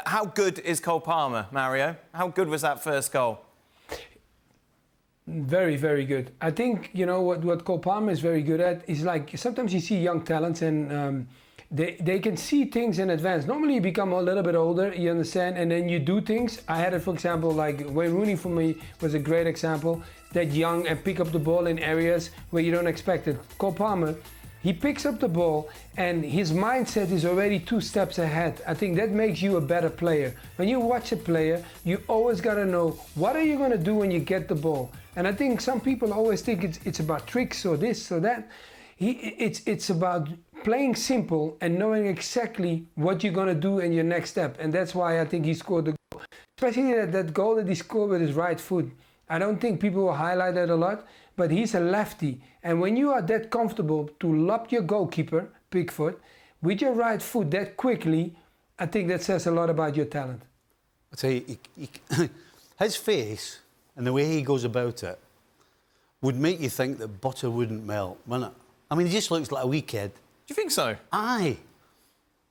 How good is Cole Palmer, Mario? How good was that first goal? Very, very good. I think, you know, what Cole Palmer is very good at is, like, sometimes you see young talents and they can see things in advance. Normally you become a little bit older, you understand, and then you do things. I had it, for example, like Wayne Rooney for me was a great example, that young and pick up the ball in areas where you don't expect it. Cole Palmer, he picks up the ball and his mindset is already 2 steps ahead. I think that makes you a better player. When you watch a player, you always got to know, what are you going to do when you get the ball? And I think some people always think it's about tricks or this or that. It's about playing simple and knowing exactly what you're going to do in your next step. And that's why I think he scored the goal. Especially that goal that he scored with his right foot. I don't think people will highlight that a lot, but he's a lefty. And when you are that comfortable to lob your goalkeeper, Pickford, with your right foot that quickly, I think that says a lot about your talent. I tell you, his face and the way he goes about it would make you think that butter wouldn't melt, wouldn't it? I mean, he just looks like a wee kid. Do you think so? Aye.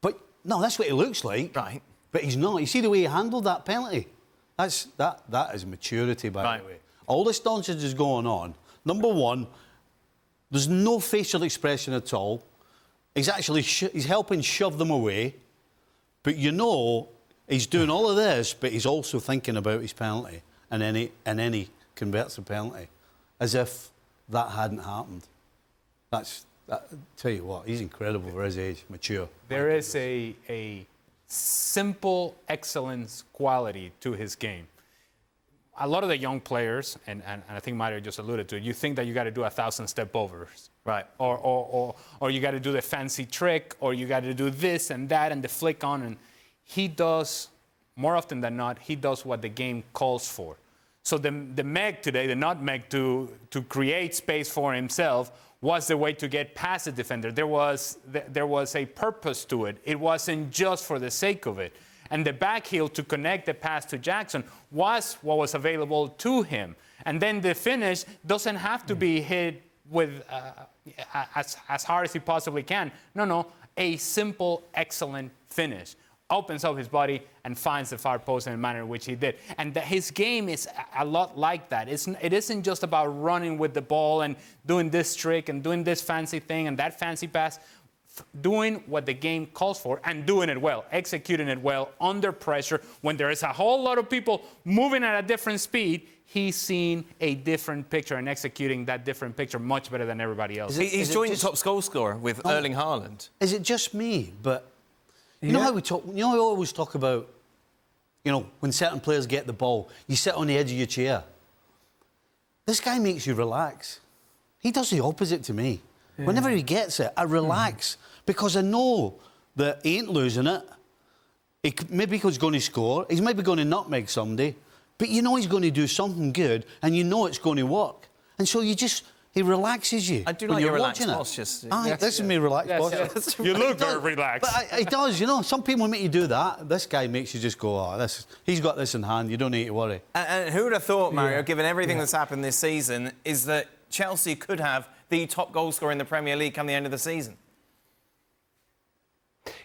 But, no, that's what he looks like. Right. But he's not. You see the way he handled that penalty? That is maturity, by the way. All this nonsense is going on. Number one, there's no facial expression at all. He's actually he's helping shove them away. But you know, he's doing all of this, but he's also thinking about his penalty. And then he converts the penalty. As if that hadn't happened. Tell you what, he's incredible for his age, mature. There is a simple excellence quality to his game. A lot of the young players, and I think Mario just alluded to it, you think that you got to do 1,000 step overs, right? Or you got to do the fancy trick, or you got to do this and that and the flick on. And he does, more often than not, he does what the game calls for. So the Meg today, the nutmeg to create space for himself, was the way to get past the defender. There was a purpose to it. It wasn't just for the sake of it. And the back heel to connect the pass to Jackson was what was available to him. And then the finish doesn't have to be hit with as hard as he possibly can. No, a simple, excellent finish. Opens up his body and finds the far post in the manner in which he did. And his game is a lot like that. It isn't just about running with the ball and doing this trick and doing this fancy thing and that fancy pass. Doing what the game calls for and doing it well, executing it well under pressure. When there is a whole lot of people moving at a different speed, he's seeing a different picture and executing that different picture much better than everybody else. He's joint top goal scorer with Erling Haaland. Is it just me? But you know how we talk. You know, we always talk about, you know, when certain players get the ball, you sit on the edge of your chair. This guy makes you relax. He does the opposite to me. Yeah. Whenever he gets it, I relax because I know that he ain't losing it. Maybe he's going to score. He's maybe going to nutmeg somebody, but you know he's going to do something good, and you know it's going to work. And so he relaxes you. I do like your relaxed postures. This is me relaxed posture. Yes. You look very relaxed. But he does, you know. Some people make you do that. This guy makes you just go, he's got this in hand. You don't need to worry. And who would have thought, Mario, given everything that's happened this season, is that Chelsea could have the top goal scorer in the Premier League come the end of the season?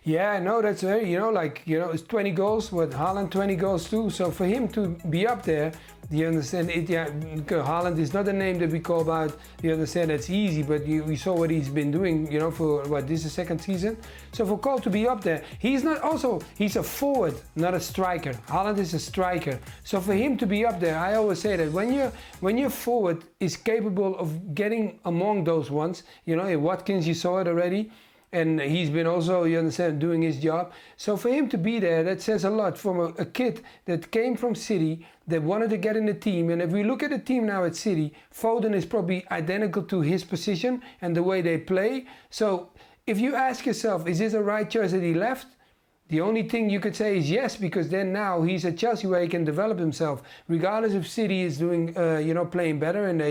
Yeah, no, that's very, it's 20 goals, with Haaland 20 goals too. So for him to be up there, you understand, Haaland is not a name that we call about, you understand, that's easy, but we saw what he's been doing, for this is the second season. So for Cole to be up there, he's a forward, not a striker. Haaland is a striker. So for him to be up there, I always say that when your forward is capable of getting among those ones, Watkins, you saw it already, and he's been also, you understand, doing his job. So for him to be there, that says a lot from a kid that came from City, that wanted to get in the team. And if we look at the team now at City, Foden is probably identical to his position and the way they play. So if you ask yourself, is this a right choice that he left? The only thing you could say is yes, because then now he's at Chelsea where he can develop himself. Regardless if City is doing, playing better and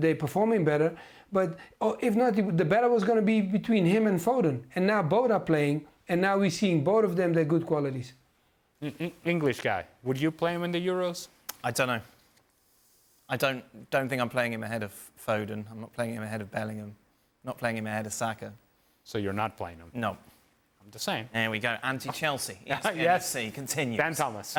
they performing better. But if not, the battle was going to be between him and Foden. And now both are playing, and now we're seeing both of them their good qualities. English guy, would you play him in the Euros? I don't know. I don't think I'm playing him ahead of Foden. I'm not playing him ahead of Bellingham. I'm not playing him ahead of Saka. So you're not playing him? No. I'm just saying. There we go. Anti-Chelsea. ESPN Yes. FC continues. Dan Thomas.